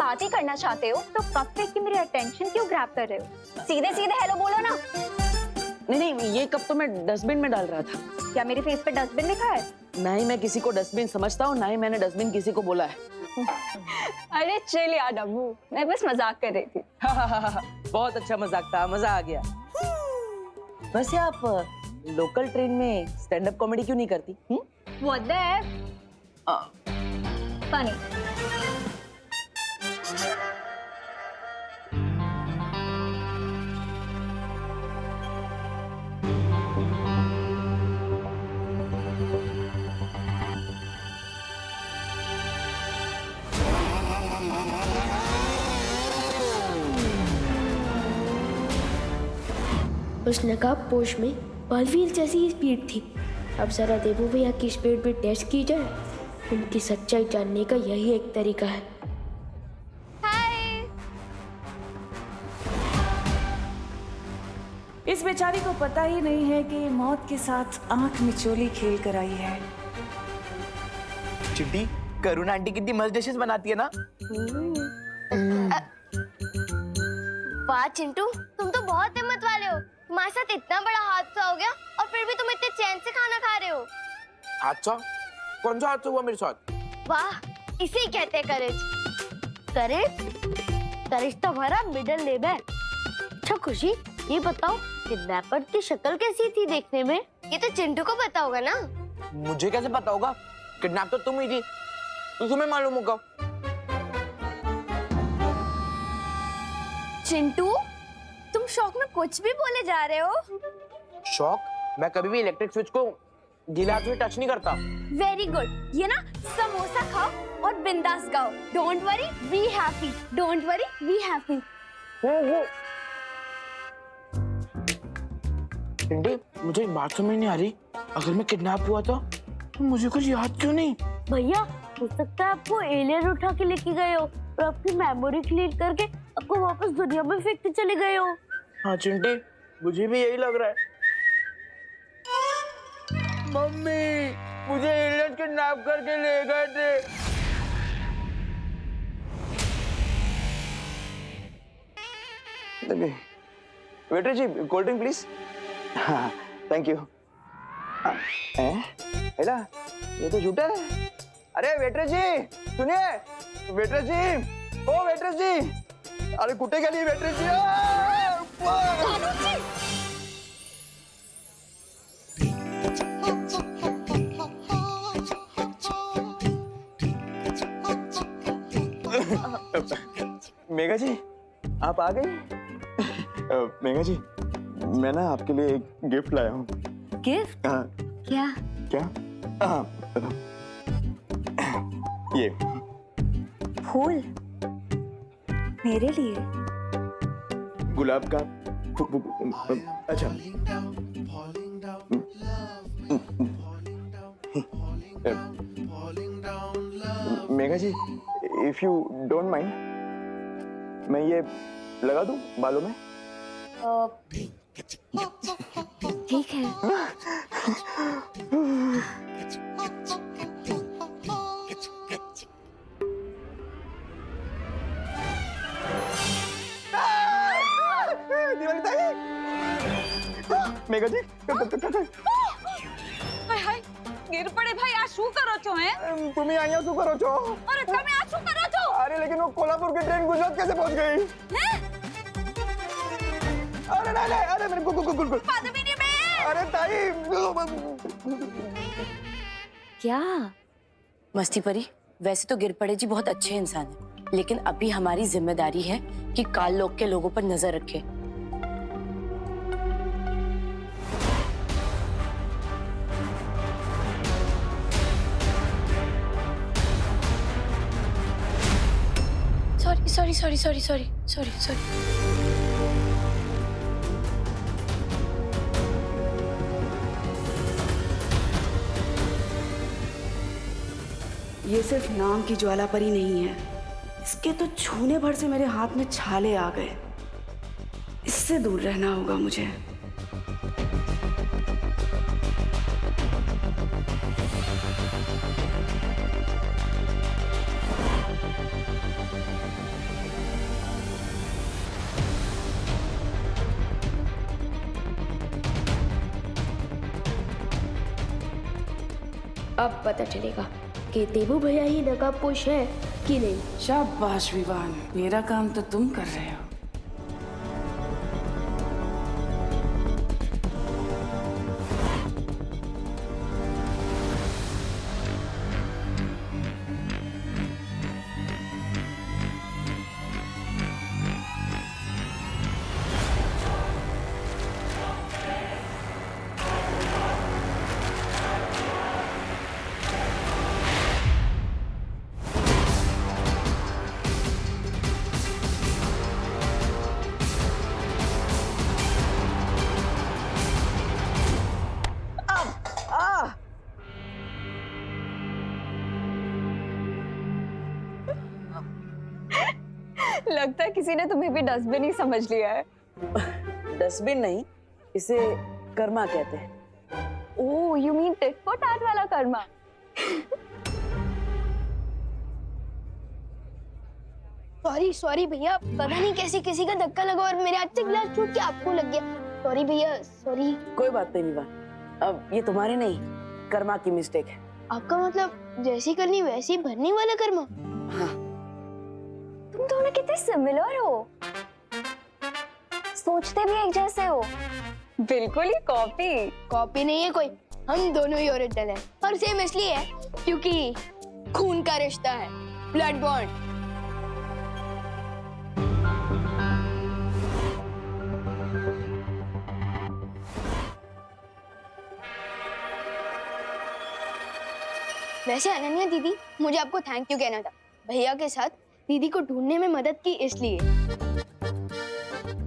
बात ही करना चाहते हो तो कप फेंक के मेरी अटेंशन क्यों ग्रैब कर रहे हो? सीधे सीधे हेलो बोलो ना। नहीं नहीं, ये कप तो मैं डस्टबिन में डाल रहा था। क्या मेरे फेस पे डस्टबिन लिखा है? ना ही मैं किसी को डस्टबिन समझता हूँ, ना ही मैंने डस्टबिन किसी को बोला है। अरे चिल यार डब्बू, मैं बस मजाक कर रही थी। बहुत अच्छा मजाक था, मजा आ गया। वैसे आप लोकल ट्रेन में स्टैंड अप कॉमेडी क्यों नहीं करती? What the heck? Funny. उस नकाब पोश में बलवीर जैसी ही स्पीड थी। अब जरा देवू भैया की स्पीड भी टेस्ट की जाए। उनकी सच्चाई जानने का यही एक तरीका है। हाय। इस बेचारी को पता ही नहीं है कि मौत के साथ आंख मिचोली खेल कर आई है। चिट्टी, करुणा आंटी कितनी मस्त डिशेस बनाती है ना। वाह चिंटू, तुम तो बहुत हिम्मत वाले हो। तुम्हारे साथ इतना बड़ा हादसा हो गया और फिर भी तुम इतने चैन से खाना खा रहे हो। हादसा? कौन सा हादसा हुआ मेरे साथ? वाह, इसे ही कहते हैं करेज। करेज? करेज तो हमारा मिडिल नेम है। अच्छा खुशी, ये बताओ किडनैपर की शक्ल कैसी थी देखने में? ये तो चिंटू को पता होगा ना। मुझे कैसे पता होगा? किडनैप तो तुम ही थी, तो तुम्हें मालूम होगा। चिंटू, तुम शौक में कुछ भी बोले जा रहे हो। शौक? मैं कभी भी इलेक्ट्रिक स्विच को गीले हाथ में टच नहीं करता। Very good. ये ना समोसा खाओ और बिंदास गाओ। Don't worry, be happy. Don't worry, be happy. Chinti, मुझे एक बात समझ नहीं आ रही। अगर मैं किडनैप हुआ था तो मुझे कुछ याद क्यों नहीं? भैया, हो सकता है आपको एलियन उठा के लेके गए हो और आपकी मेमोरी क्लीन करके आपको वापस दुनिया में फेंक के चले गए हो। हाँ चिंटी, मुझे भी यही लग रहा है। मम्मी, मुझे एलियन किडनैप करके ले गए थे। Waiter ji, cold drink please. हाँ, थैंक यू। हेला, ये तो झूठा है। अरे वेटर जी, सुनिए। वेटर जी, ओ वेटर जी, अरे कुत्ते के लिए वेटर जी। मेघा जी, आप आ गई? मेघा जी, मैं ना आपके लिए एक गिफ्ट लाया हूँ। गिफ्ट? क्या? क्या? ये फूल मेरे लिए? गुलाब का। अच्छा, मेघा जी, इफ यू डोंट माइंड, मैं ये लगा दूं बालों में? ठीक है। मेघा जी, हाय हाय, गिर पड़े भाई। आ शू करो छो हैं? तुम्हें आइया शू करो छो? अरे તમે આ શું કરો છો? अरे लेकिन वो कोल्हापुर की ट्रेन गुजरात कैसे पहुंच गई? हैं? अरे नहीं नहीं, अरे मेरे गुल पद्मिनी में। अरे ताई। क्या? मस्ती परी, वैसे तो गिर पड़े जी बहुत अच्छे इंसान हैं, लेकिन अभी हमारी जिम्मेदारी है कि काल लोक के लोगों पर नजर रखें। सॉरी। ये सिर्फ नाम की ज्वाला परी नहीं है, इसके तो छूने भर से मेरे हाथ में छाले आ गए। इससे दूर रहना होगा मुझे। अब पता चलेगा कि देबू भैया ही नकाबपोश है कि नहीं। शाबाश विवान, मेरा काम तो तुम कर रहे हो। लगता है किसी ने तुम्हें भी डस्टबिन ही समझ लिया है। डस्टबिन नहीं, इसे कर्मा कहते हैं। Oh, you mean tit for tat वाला कर्मा। सॉरी सॉरी भैया, पता नहीं कैसे किसी का धक्का लगा और मेरे हाथ से गिलास टूट के आपको लग गया। सॉरी भैया, सॉरी। कोई बात नहीं विवान, अब ये तुम्हारी नहीं, कर्मा की मिस्टेक है। आपका मतलब जैसी करनी वैसी भरने वाला कर्मा? हाँ। तुम दोनों कितने सिमिलर हो, सोचते भी एक जैसे हो। बिल्कुल ही कॉपी। कॉपी नहीं है कोई, हम दोनों ही ओरिजिनल हैं। और सेम इसलिए है क्योंकि खून का रिश्ता है, ब्लड बॉन्ड। वैसे अनन्या दीदी, मुझे आपको थैंक यू कहना था। भैया के साथ दीदी को ढूंढने में मदद की इसलिए।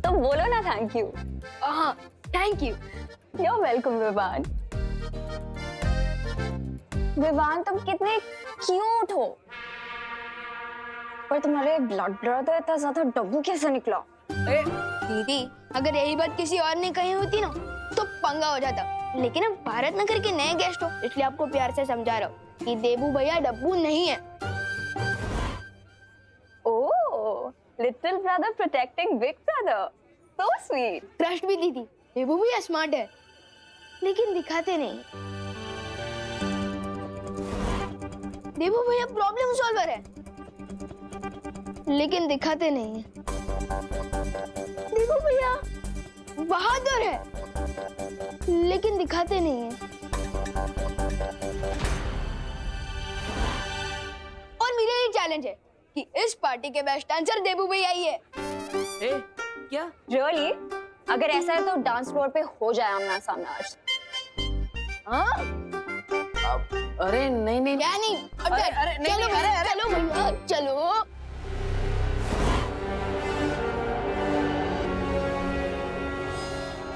तो बोलो ना थैंक यू। हाँ, thank you. You are welcome Vivaan. Vivaan, तुम कितने क्यूट हो, पर तुम्हारे ब्लड ब्रदर इतना ज्यादा डब्बू कैसे निकला? दीदी, अगर यही बात किसी और ने कही होती ना तो पंगा हो जाता। लेकिन अब भारत नगर के नए गेस्ट हो, इसलिए आपको प्यार से समझा रहा हूँ कि देबू भैया डब्बू नहीं है। Oh, little brother protecting big brother, so sweet. Trust भी दीदी, देबू भैया स्मार्ट है लेकिन दिखाते नहीं। देबू भैया प्रॉब्लम सॉल्वर है लेकिन दिखाते नहीं है। देबू भैया बहादुर है लेकिन दिखाते नहीं है। और मेरा ये चैलेंज है कि इस पार्टी के बेस्ट डांसर देबू भैया ही है। ए, क्या? रियली? अगर ऐसा है तो डांस फ्लोर पे हो जाए आमना सामना आज। हाँ? अरे नहीं नहीं क्या नहीं? अरे नहीं चलो नहीं, भैया, चलो भैया, चलो।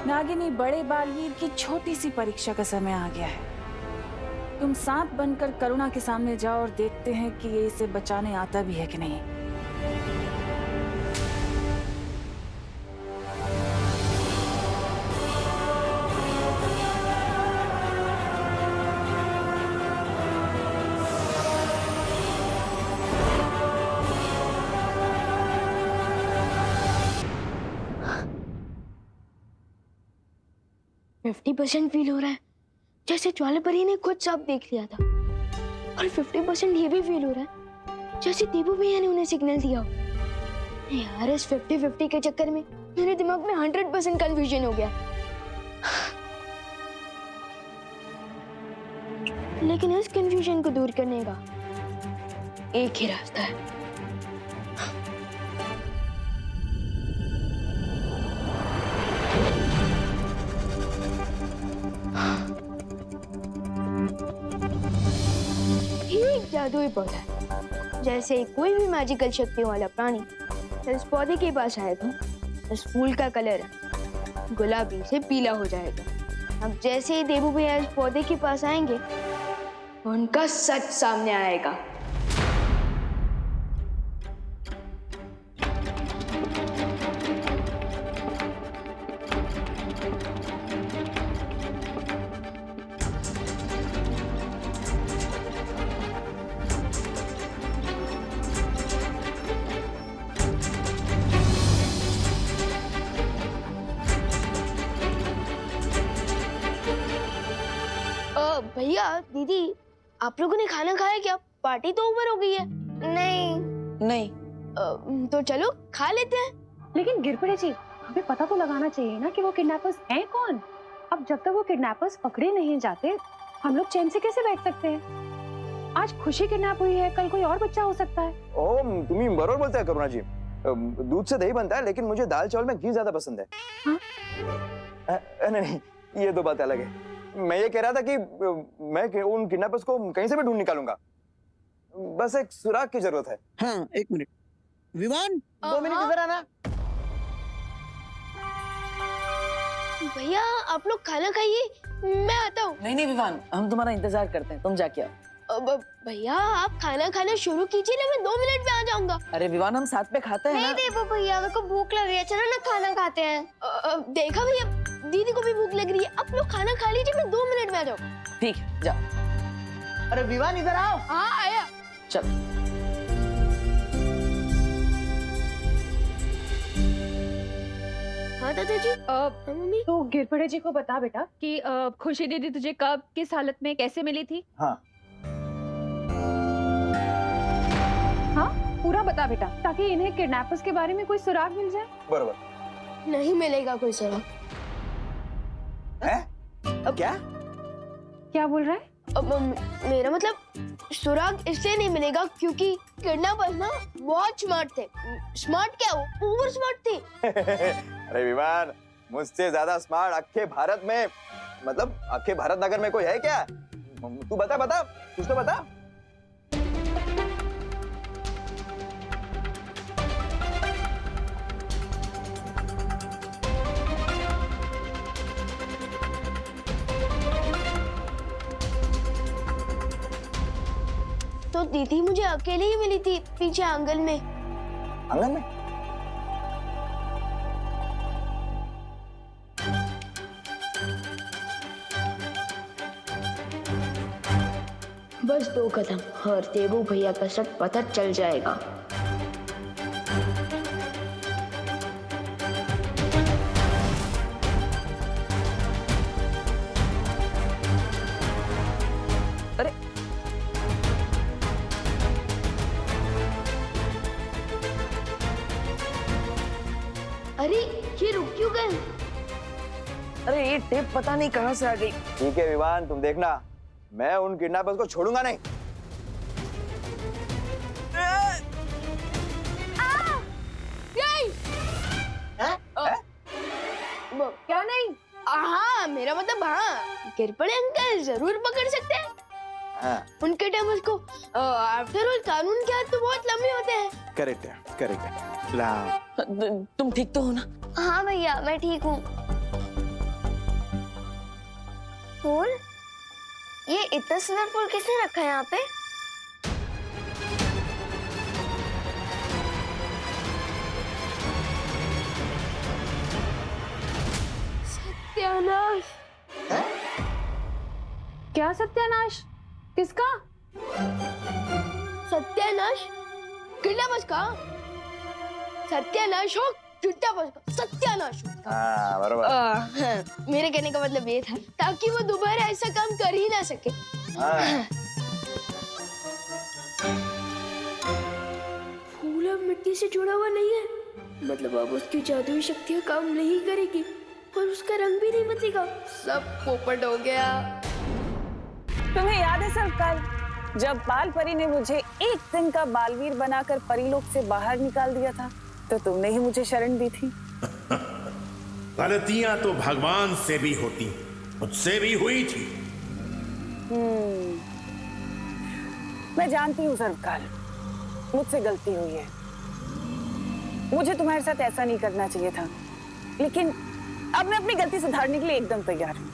नागिनी, बड़े बालवीर की छोटी सी परीक्षा का समय आ गया है। तुम सांप बनकर करुणा के सामने जाओ और देखते हैं कि ये इसे बचाने आता भी है कि नहीं। %50 फील हो रहा है जैसे ज्वालापरी ने खुद सब देख लिया था, और 50% ये भी फील हो रहा है जैसे देबू भैया ने उन्हें सिग्नल दिया हो। यार, इस 50-50 के चक्कर में मेरे दिमाग में 100% कंफ्यूजन हो गया। लेकिन इस कंफ्यूजन को दूर करने का एक ही रास्ता है। एक जादुई पौधा है। जैसे कोई भी मैजिकल शक्तियों वाला प्राणी इस पौधे के पास आएगा, इस फूल का कलर गुलाबी से पीला हो जाएगा। अब जैसे ही देबू भैया इस पौधे के पास आएंगे, उनका सच सामने आएगा। भैया, दीदी, आप लोगों ने खाना खाया क्या? पार्टी तो ओवर हो गई है। नहीं। नहीं, तो चलो खा लेते हैं। लेकिन गिरपड़े जी, हमें पता तो लगाना चाहिए ना कि वो किडनैपर्स हैं कौन। अब जब तक वो किडनैपर्स पकड़े नहीं जाते, हम लोग चैन से कैसे बैठ सकते हैं? आज खुशी किडनैप हुई है, कल कोई और बच्चा हो सकता है। ओ तुम्ही बरोबर बोलते हैं करुणा जी। दूध से दही बनता है, लेकिन मुझे दाल चावल में घी ज्यादा पसंद है। हाँ? नहीं, ये तो बात अलग है। मैं ये कह रहा था कि मैं उन किडनैपर्स को कहीं से भी ढूंढ निकालूंगा। बस एक सुराग की जरूरत है। हाँ, एक मिनट। विवान, 2 मिनट इधर आना। भैया आप लोग खाना खाइए, मैं आता हूँ। नहीं नहीं विवान, हम तुम्हारा इंतजार करते हैं, तुम जाके आओ। भैया आप खाना खाना शुरू कीजिए ना, मैं 2 मिनट में आ जाऊंगा। अरे विवान, हम साथ में खाते हैं ना। नहीं देवो भैया, मेरे को भूख लग रही है, चलो ना खाना खाते हैं। देखा भैया, दीदी को भी भूख लग रही है। आप लोग खाना खा लीजिए, मैं 2 मिनट में आ जाऊँ। ठीक है, जाओ। अरे विवान इधर आओ। हाँ आया। चल। हाँ दादा जी। मम्मी। तो गिरपड़े जी को बता बेटा कि खुशी दीदी तुझे कब, किस हालत में, कैसे मिली थी? हाँ। हाँ, पूरा बता बेटा, ताकि इन्हें किडनैपर्स के बारे में कोई सुराग मिल जाए। बरोबर। नहीं मिलेगा कोई सुराग। है? क्या? क्या बोल रहा है? मेरा मतलब सुराग इसलिए नहीं मिलेगा क्योंकि किडनैपर्स ना बहुत स्मार्ट थे। स्मार्ट क्या, वो ओवर स्मार्ट थे। अरे विवान, मुझसे ज्यादा स्मार्ट अख्खे भारत में, मतलब अख्खे भारत नगर में कोई है क्या? तू बता कुछ तो बता। तो दीदी मुझे अकेले ही मिली थी पीछे आंगन में। आंगन में? बस 2 कदम और देवू भैया का शक पता चल जाएगा। अरे अरे ये रुक क्यों गए? अरे ये टेप पता नहीं कहाँ से आ गई। ठीक है विवान, तुम देखना, मैं उन किडनैपर्स को छोड़ूंगा नहीं। क्या नहीं? हाँ मेरा मतलब हाँ, गिरपड़े अंकल जरूर पकड़ सकते हैं। हाँ। उनके टेबल को आफ्टर ऑल कानून के हाथ तो बहुत लंबे होते हैं। करेक्ट है। ला। तुम ठीक तो हो ना? हाँ भैया, मैं ठीक हूँ। फूल? ये इतना सुंदर फूल किसने रखा है यहाँ पे? सत्यानाश। क्या सत्यानाश? किसका? सत्यानाश? किडनैपर्स का? सत्यानाश हो किडनैपर्स का, सत्यानाश हो। हाँ बरोबर। हाँ, मेरे कहने का मतलब ये था ताकि वो दोबारा ऐसा काम कर ही ना सके। हाँ। फूल अब मिट्टी से जुड़ा हुआ नहीं है, मतलब अब उसकी जादुई शक्तियाँ काम नहीं करेगी और उसका रंग भी नहीं बदलेगा। सब पोपट हो गया। तुम्हें याद है सर, कल जब बाल परी ने मुझे एक दिन का बालवीर बनाकर परीलोक से बाहर निकाल दिया था, तो तुमने ही मुझे शरण दी थी। गलतियां तो भगवान से भी होती, मुझसे भी हुई थी। मैं जानती हूँ सर्वकाल, मुझसे गलती हुई है। मुझे तुम्हारे साथ ऐसा नहीं करना चाहिए था, लेकिन अब मैं अपनी गलती सुधारने के लिए एकदम तैयार हूँ।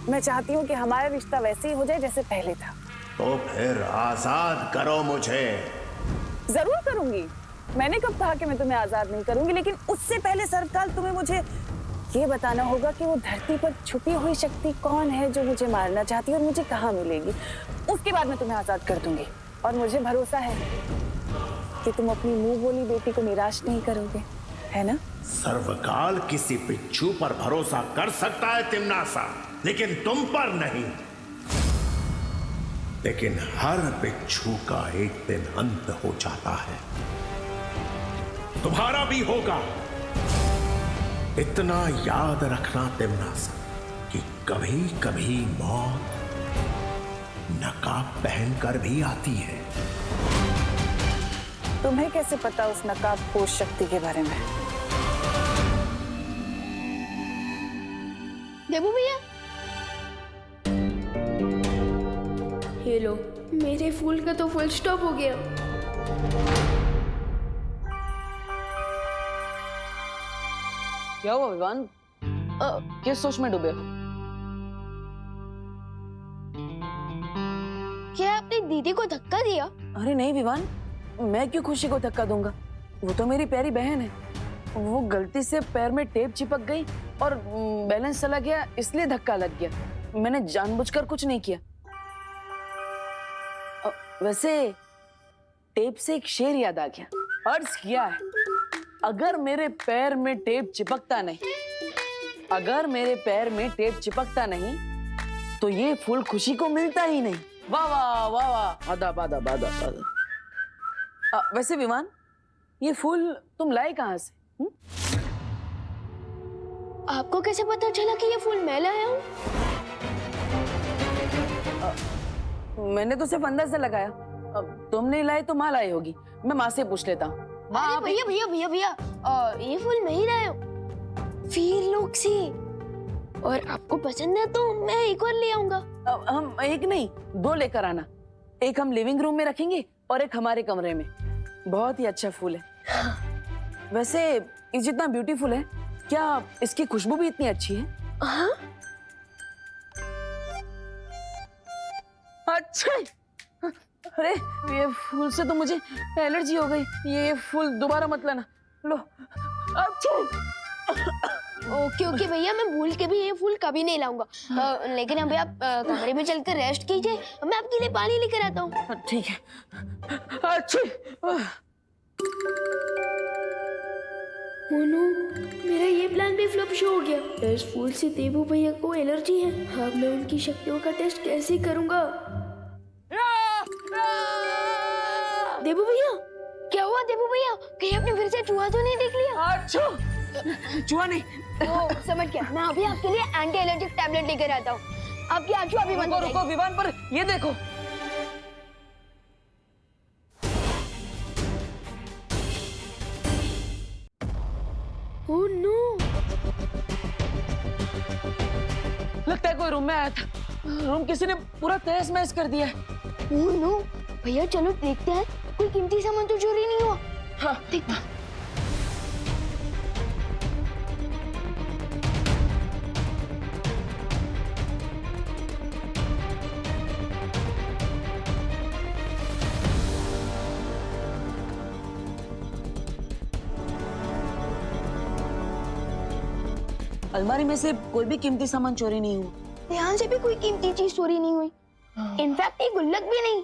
मैं चाहती हूँ कि हमारा रिश्ता वैसे ही हो जाए जैसे पहले था। तो फिर आजाद करो मुझे। जरूर करूंगी। मैंने कब कहा कि मैं तुम्हें आजाद नहीं करूंगी, लेकिन उससे पहले सर्वकाल तुम्हें मुझे ये बताना होगा कि वो धरती पर छुपी हुई शक्ति कौन है जो मुझे मारना चाहती है और मुझे कहाँ मिलेगी। उसके बाद मैं तुम्हें आजाद कर दूंगी और मुझे भरोसा है कि तुम अपनी मुंह बोली बेटी को निराश नहीं करोगे, है ना? सर्वकाल किसी पिच्छू पर भरोसा कर सकता है तिमनासा, लेकिन तुम पर नहीं। लेकिन हर बिच्छू का एक दिन अंत हो जाता है। तुम्हारा भी होगा। इतना याद रखना तिमनासा कि कभी कभी मौत नकाब पहनकर भी आती है। तुम्हें कैसे पता उस नकाबपोश शक्ति के बारे में? देबू भैया, ये लो, मेरे फूल का तो फुल स्टॉप हो गया। क्या हुआ विवान? किस सोच में डूबे हो? क्या आपने दीदी को धक्का दिया? अरे नहीं विवान, मैं क्यों खुशी को धक्का दूंगा? वो तो मेरी प्यारी बहन है। वो गलती से पैर में टेप चिपक गई और बैलेंस चला गया, इसलिए धक्का लग गया। मैंने जानबूझकर कुछ नहीं किया। वैसे टेप से एक शेर याद आ गया। अर्ज किया है, अगर मेरे पैर में टेप चिपकता नहीं, अगर मेरे पैर में टेप चिपकता नहीं तो ये फूल खुशी को मिलता ही नहीं। वाह वाह वाह वाह, आदा बादा बादा बादा। वैसे विमान, ये फूल तुम लाए कहाँ से? आपको कैसे पता चला कि ये फूल मैं लाया हूँ? मैंने तो सिर्फ अंदर से लगाया। अब तुम नहीं लाए तो माँ लाई होगी। मैं माँ से पूछ लेता हूँ। अरे भैया भैया भैया भैया, ये फूल मैं ही लाया हूँ, वीर लोग से। और आपको पसंद है तो मैं एक और ले आऊंगा। हम एक नहीं, दो लेकर आना। एक हम लिविंग रूम में रखेंगे और एक हमारे कमरे में। बहुत ही अच्छा फूल है। वैसे ये जितना ब्यूटीफुल है, क्या इसकी खुशबू भी इतनी अच्छी है? हाँ? अच्छा, अरे ये फूल से तो मुझे एलर्जी हो गई। ये फूल दोबारा मत लाना। लो। अच्छा। ओके ओके भैया, मैं भूल के भी ये फूल कभी नहीं लाऊंगा। लेकिन अभी आप कमरे में चलकर रेस्ट कीजिए, मैं आपके लिए पानी लेकर आता हूँ। ठीक है। अच्छा। मोनू, मेरा ये प्लान भी फ्लॉप शो हो गया। इस फूल से देबू भैया को एलर्जी है। अब मैं उनकी शक्तियों का टेस्ट कैसे करूंगा? देबू भैया, क्या हुआ देबू भैया? कहीं आपने फिर से चूहा तो नहीं देख लिया? अच्छा, चूहा नहीं। ओ, समझ गया। मैं अभी आपके लिए एंटी एलर्जिक टैबलेट लेकर आता हूँ। आपकी आंखें अभी बंद हो जाएगी। रुको विमान, पर ये देखो। ओह नो, लगता है कोई रूम में आया था। रूम किसी ने पूरा तहस महस कर दिया है। ओह नो, भैया चलो देखते हैं, कोई कीमती सामान तो चोरी नहीं हुआ। हाँ, देखते हैं। अलमारी में से कोई भी कीमती सामान चोरी नहीं हुआ। ध्यान से भी कोई कीमती चीज चोरी नहीं हुई। इनफैक्ट ये गुल्लक भी नहीं।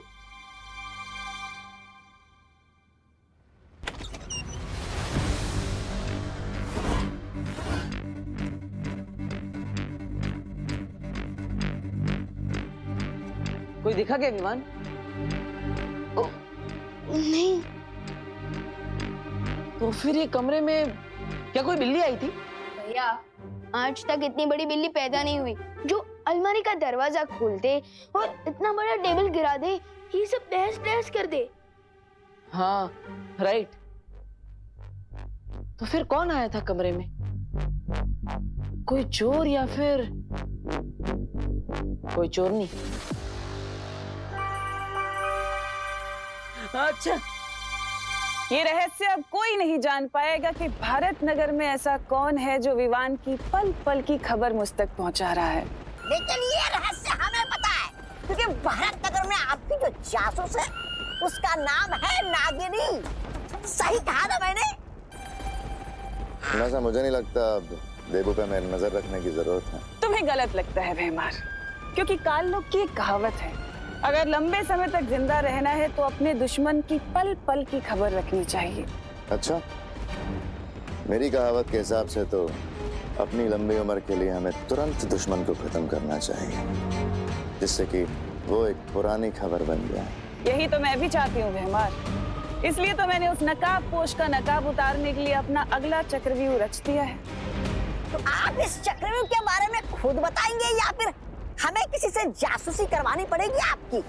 कोई दिखा क्या विमान? नहीं। तो फिर ये कमरे में क्या कोई बिल्ली आई थी? भैया, आज तक इतनी बड़ी बिल्ली पैदा नहीं हुई जो अलमारी का दरवाजा खोल दे और इतना बड़ा टेबल गिरा दे, ये सब तहस नहस कर दे। हाँ, राइट। तो फिर कौन आया था कमरे में? कोई चोर या फिर कोई चोरनी? अच्छा, ये रहस्य अब कोई नहीं जान पाएगा कि भारत नगर में ऐसा कौन है जो विवान की पल पल की खबर मुझ तक पहुंचा रहा है। लेकिन ये रहस्य हमें पता है, क्योंकि भारत नगर में आपकी जो जासूस है उसका नाम है नागिनी। सही कहा ना मैंने? ऐसा मुझे नहीं लगता अब देबू पे मेरी नजर रखने की जरूरत है। तुम्हें गलत लगता है भैमार, क्योंकि काल लोग की एक कहावत है, अगर लंबे समय तक जिंदा रहना है तो अपने दुश्मन की पल पल की खबर रखनी चाहिए। अच्छा, मेरी कहावत के हिसाब से तो अपनी लंबी उम्र के लिए हमें तुरंत दुश्मन को खत्म करना चाहिए, जिससे कि वो एक पुरानी खबर बन जाए। यही तो मैं भी चाहती हूँ भैमार, इसलिए तो मैंने उस नकाब पोश का नकाब उतारने के लिए अपना अगला चक्रव्यूह रच दिया है। तो आप इस चक्रव्यूह के बारे में खुद बताएंगे या फिर हमें किसी से जासूसी करवानी पड़ेगी आपकी?